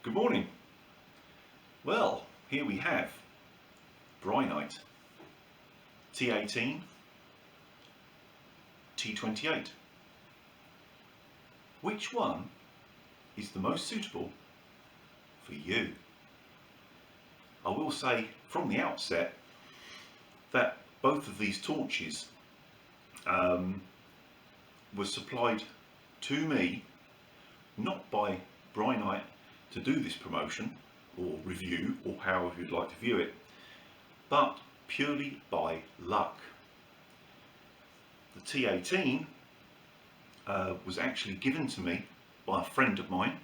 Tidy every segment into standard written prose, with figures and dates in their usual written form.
Good morning. Well, here we have Brinyte T18 T28. Which one is the most suitable for you? I will say from the outset that both of these torches were supplied to me not by Brinyte to do this promotion or review, or however you'd like to view it, but purely by luck. The T18 was actually given to me by a friend of mine,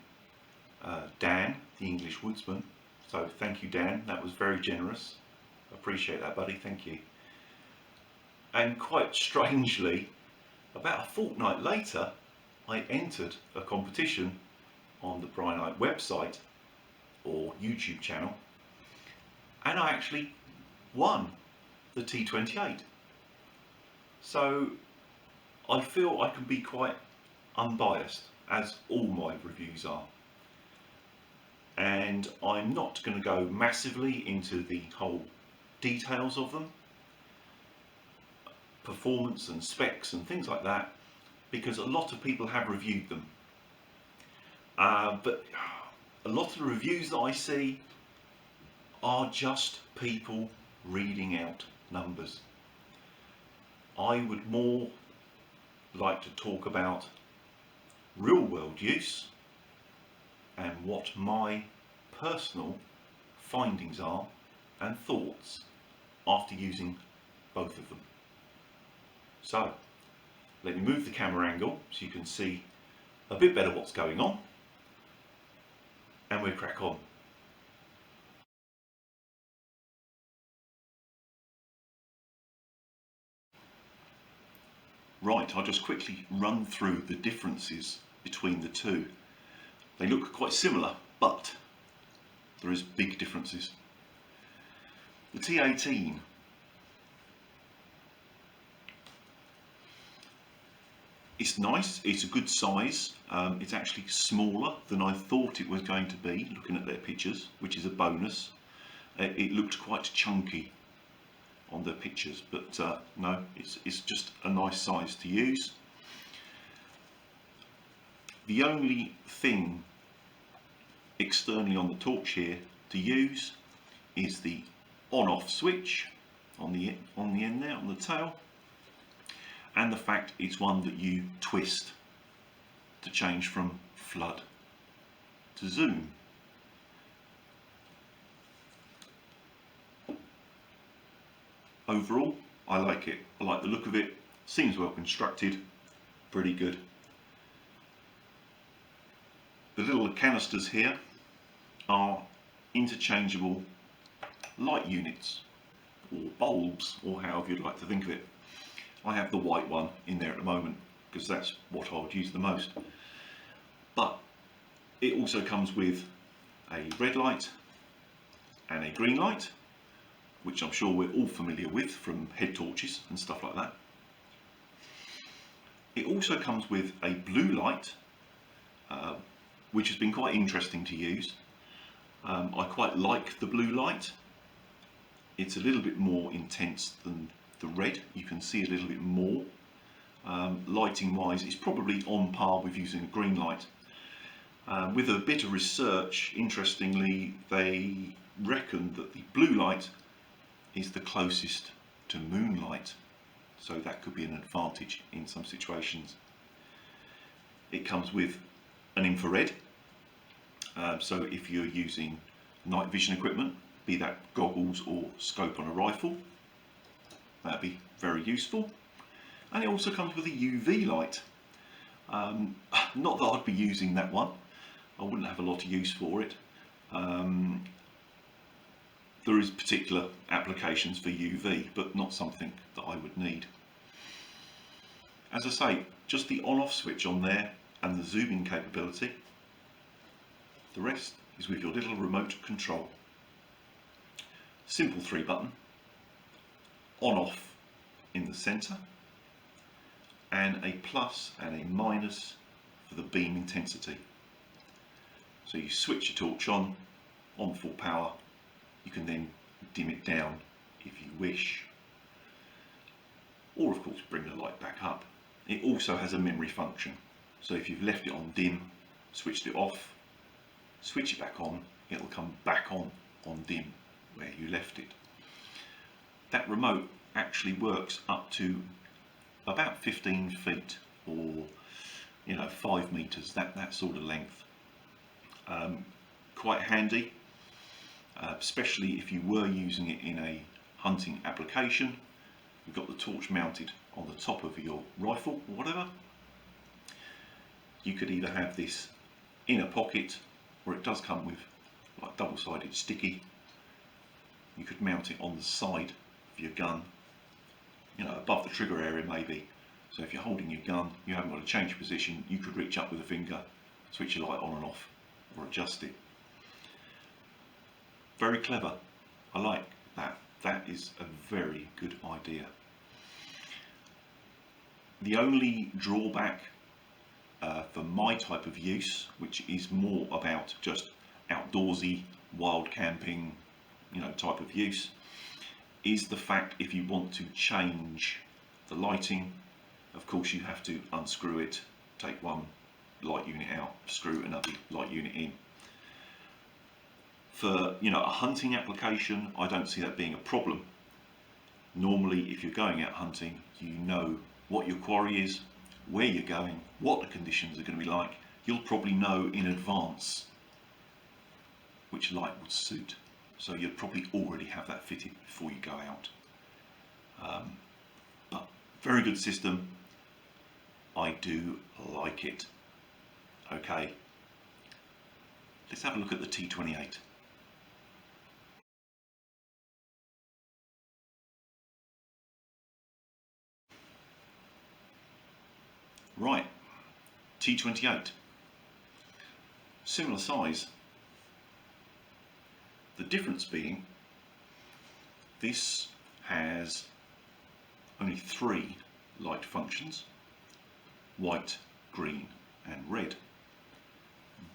Dan, the English woodsman. So thank you, Dan, that was very generous. Appreciate that, buddy, thank you. And quite strangely, about a fortnight later, I entered a competition on the Brinyte website or YouTube channel, and I actually won the T28. So I feel I can be quite unbiased, as all my reviews are, and I'm not going to go massively into the whole details of them, performance and specs and things like that, because a lot of people have reviewed them. But a lot of the reviews that I see are just people reading out numbers. I would more like to talk about real world use and what my personal findings are and thoughts after using both of them. So let me move the camera angle so you can see a bit better what's going on, and we'll crack on. Right, I'll just quickly run through the differences between the two. They look quite similar, but there is big differences. The T18 it's nice, it's a good size, it's actually smaller than I thought it was going to be looking at their pictures, which is a bonus. It looked quite chunky on the pictures, but no, it's just a nice size to use. The only thing externally on the torch here to use is the on-off switch on the end there, on the tail, and the fact it's one that you twist to change from flood to zoom. Overall, I like it. I like the look of it. Seems well constructed, pretty good. The little canisters here are interchangeable light units or bulbs, or however you'd like to think of it. I have the white one in there at the moment because that's what I would use the most, but it also comes with a red light and a green light, which I'm sure we're all familiar with from head torches and stuff like that. It also comes with a blue light, which has been quite interesting to use. I quite like the blue light. It's a little bit more intense than the red. You can see a little bit more. Lighting wise, it's probably on par with using a green light. With a bit of research, interestingly, they reckon that the blue light is the closest to moonlight, so that could be an advantage in some situations. It comes with an infrared, so if you're using night vision equipment, be that goggles or scope on a rifle, that'd be very useful. And it also comes with a UV light. Not that I'd be using that one, I wouldn't have a lot of use for it. There is particular applications for UV, but not something that I would need. As I say, just the on-off switch on there and the zooming capability. The rest is with your little remote control. Simple 3-button, on-off in the centre, and a plus and a minus for the beam intensity. So you switch your torch on full power. You can then dim it down if you wish, or of course bring the light back up. It also has a memory function, so if you've left it on dim, switched it off, switch it back on, it'll come back on dim where you left it. That remote actually works up to about 15 feet, or 5 meters, that sort of length. Quite handy, especially if you were using it in a hunting application. You've got the torch mounted on the top of your rifle or whatever. You could either have this in a pocket, or it does come with like double-sided sticky. You could mount it on the side of your gun, above the trigger area maybe. So if you're holding your gun, you haven't got to change position, you could reach up with a finger, switch your light on and off, or adjust it. Very clever. I like that. That is a very good idea. The only drawback for my type of use, which is more about just outdoorsy, wild camping, type of use, is the fact if you want to change the lighting, of course you have to unscrew it, take one light unit out, screw another light unit in. For a hunting application, I don't see that being a problem. Normally, if you're going out hunting, you know what your quarry is, where you're going, what the conditions are going to be like. You'll probably know in advance which light would suit. So you'll probably already have that fitted before you go out. But very good system. I do like it. Okay, let's have a look at the T28. Right, T28, similar size. The difference being this has only 3 light functions: white, green and red,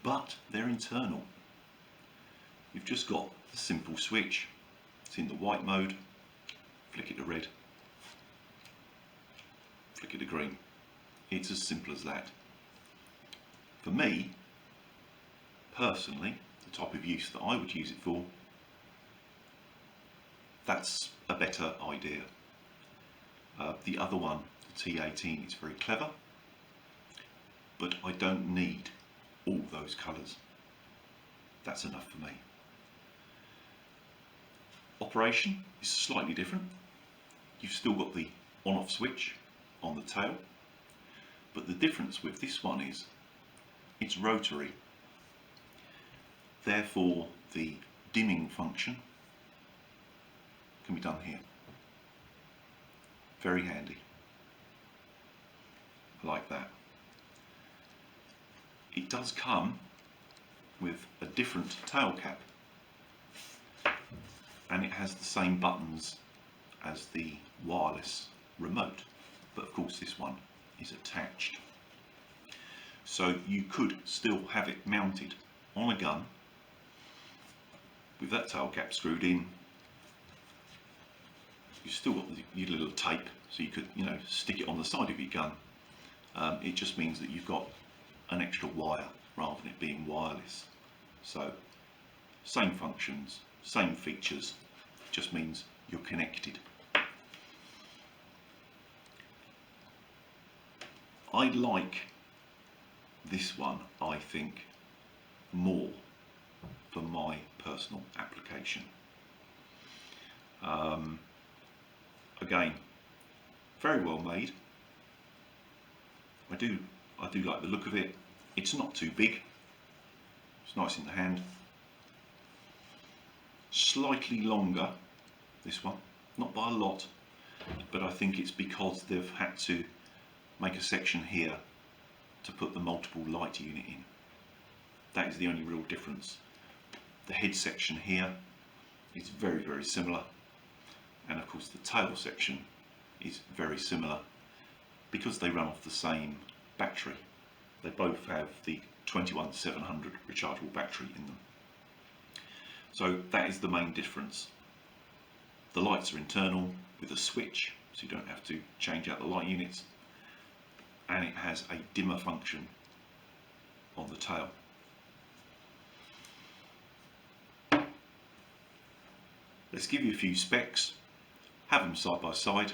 but they're internal. You've just got a simple switch. It's in the white mode, flick it to red, flick it to green. It's as simple as that. For me, personally, the type of use that I would use it for, that's a better idea. The other one, the T18, is very clever, but I don't need all those colours. That's enough for me. Operation is slightly different. You've still got the on-off switch on the tail, but the difference with this one is it's rotary. Therefore, the dimming function can be done here. Very handy. I like that. It does come with a different tail cap, and it has the same buttons as the wireless remote, but of course this one is attached. So you could still have it mounted on a gun with that tail cap screwed in. You've still got your little tape, so you could stick it on the side of your gun. It just means that you've got an extra wire rather than it being wireless. So same functions, same features, just means you're connected. I like this one, I think, more for my personal application. Again, very well made. I do like the look of it. It's not too big. It's nice in the hand. Slightly longer, this one, not by a lot, but I think it's because they've had to make a section here to put the multiple light unit in. That is the only real difference. The head section here is very, very similar, and of course the tail section is very similar because they run off the same battery. They both have the 21700 rechargeable battery in them. So that is the main difference. The lights are internal with a switch, so you don't have to change out the light units, and it has a dimmer function on the tail. Let's give you a few specs, have them side by side,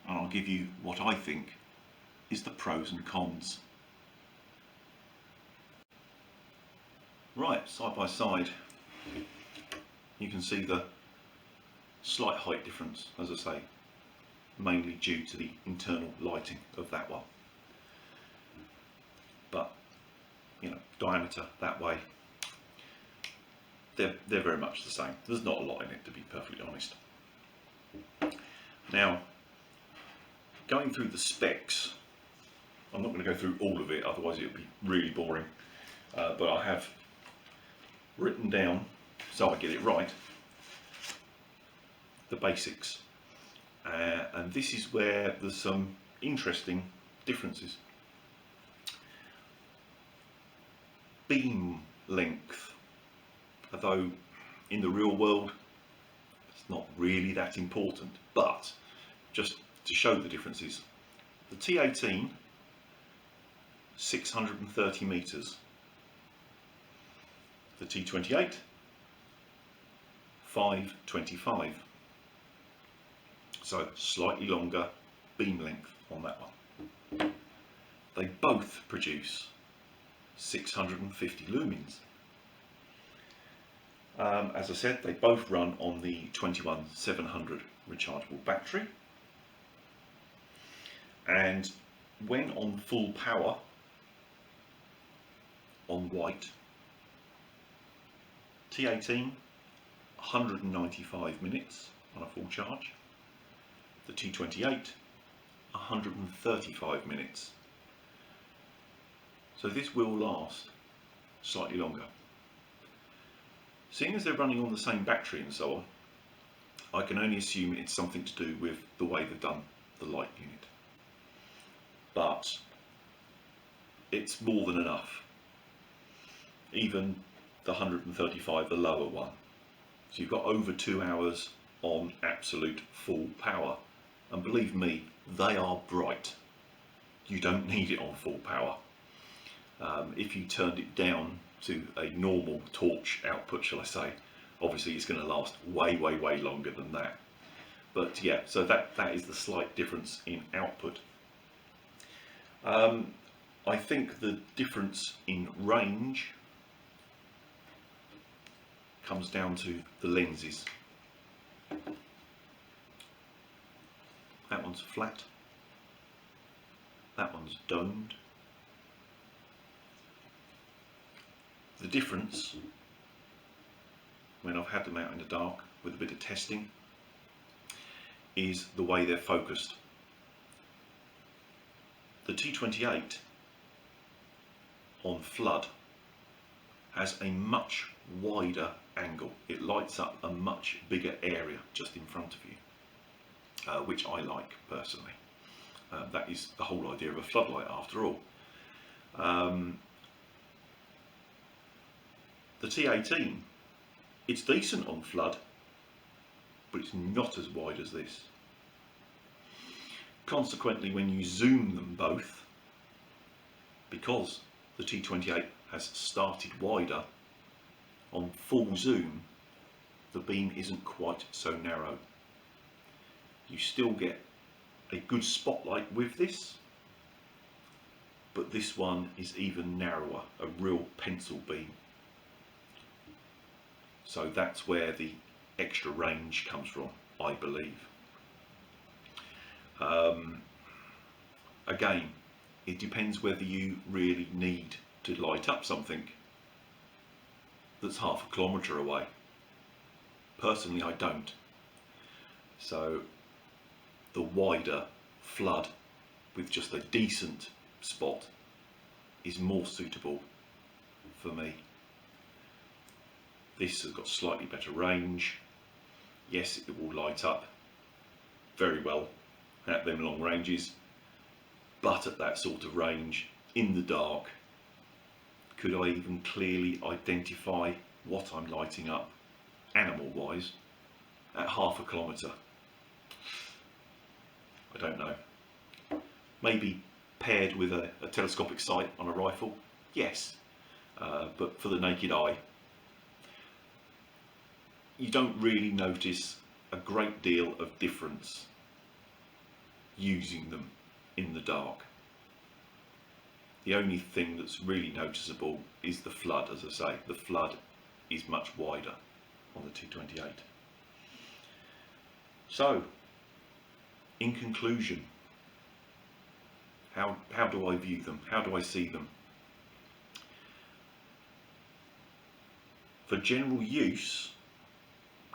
and I'll give you what I think is the pros and cons. Right, side by side, you can see the slight height difference, as I say, mainly due to the internal lighting of that one. But, you know, diameter that way, they're very much the same. There's not a lot in it, to be perfectly honest. Now, going through the specs, I'm not going to go through all of it, otherwise it would be really boring. But I have written down, so I get it right, the basics. And this is where there's some interesting differences. Beam length, although in the real world it's not really that important, but just to show the differences, the T18 630 meters, the T28 525, so slightly longer beam length on that one. They both produce 650 lumens. As I said, they both run on the 21700 rechargeable battery, and when on full power on white, T18 195 minutes on a full charge, the T28 135 minutes. So this will last slightly longer. Seeing as they're running on the same battery and so on, I can only assume it's something to do with the way they've done the light unit. But it's more than enough. Even the 135, the lower one. So you've got over 2 hours on absolute full power. And believe me, they are bright. You don't need it on full power. If you turned it down to a normal torch output, shall I say, obviously it's going to last way longer than that. But yeah, so that is the slight difference in output. I think the difference in range comes down to the lenses. That one's flat, that one's domed. The difference, when I've had them out in the dark with a bit of testing, is the way they're focused. The T28 on flood has a much wider angle. It lights up a much bigger area just in front of you, which I like personally. That is the whole idea of a floodlight after all. The T18, it's decent on flood, but it's not as wide as this. Consequently, when you zoom them both, because the T28 has started wider, on full zoom the beam isn't quite so narrow. You still get a good spotlight with this, but this one is even narrower, a real pencil beam. So that's where the extra range comes from, I believe. Again, it depends whether you really need to light up something that's half a kilometre away. Personally, I don't. So the wider flood with just a decent spot is more suitable for me. This has got slightly better range. Yes, it will light up very well at them long ranges, but at that sort of range, in the dark, could I even clearly identify what I'm lighting up, animal wise, at half a kilometre? I don't know. Maybe paired with a telescopic sight on a rifle, yes, but for the naked eye, you don't really notice a great deal of difference using them in the dark. The only thing that's really noticeable is the flood. As I say, the flood is much wider on the T28. So, in conclusion, how do I view them? How do I see them? For general use,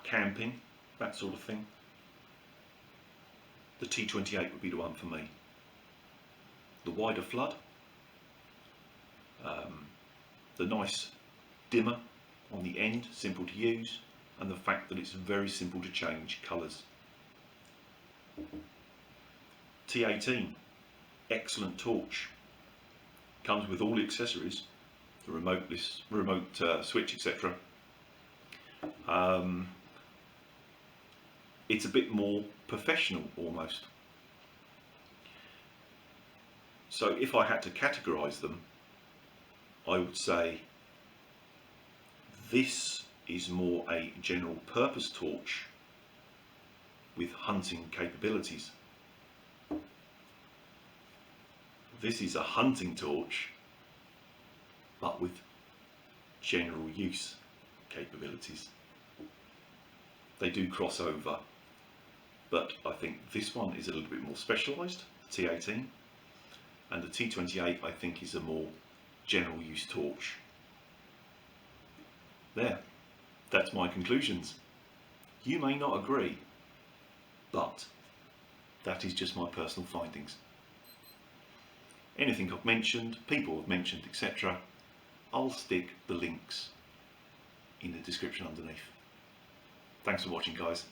camping, that sort of thing, the T28 would be the one for me. The wider flood, the nice dimmer on the end, simple to use, and the fact that it's very simple to change colours. T18, excellent torch, comes with all the accessories, the remote switch, etc. It's a bit more professional almost. So if I had to categorise them, I would say this is more a general purpose torch with hunting capabilities. This is a hunting torch, but with general use capabilities. They do cross over, but I think this one is a little bit more specialised, the T18, and the T28 I think is a more general use torch. There, that's my conclusions. You may not agree, but that is just my personal findings. Anything I've mentioned, people have mentioned, etc., I'll stick the links in the description underneath. Thanks for watching, guys.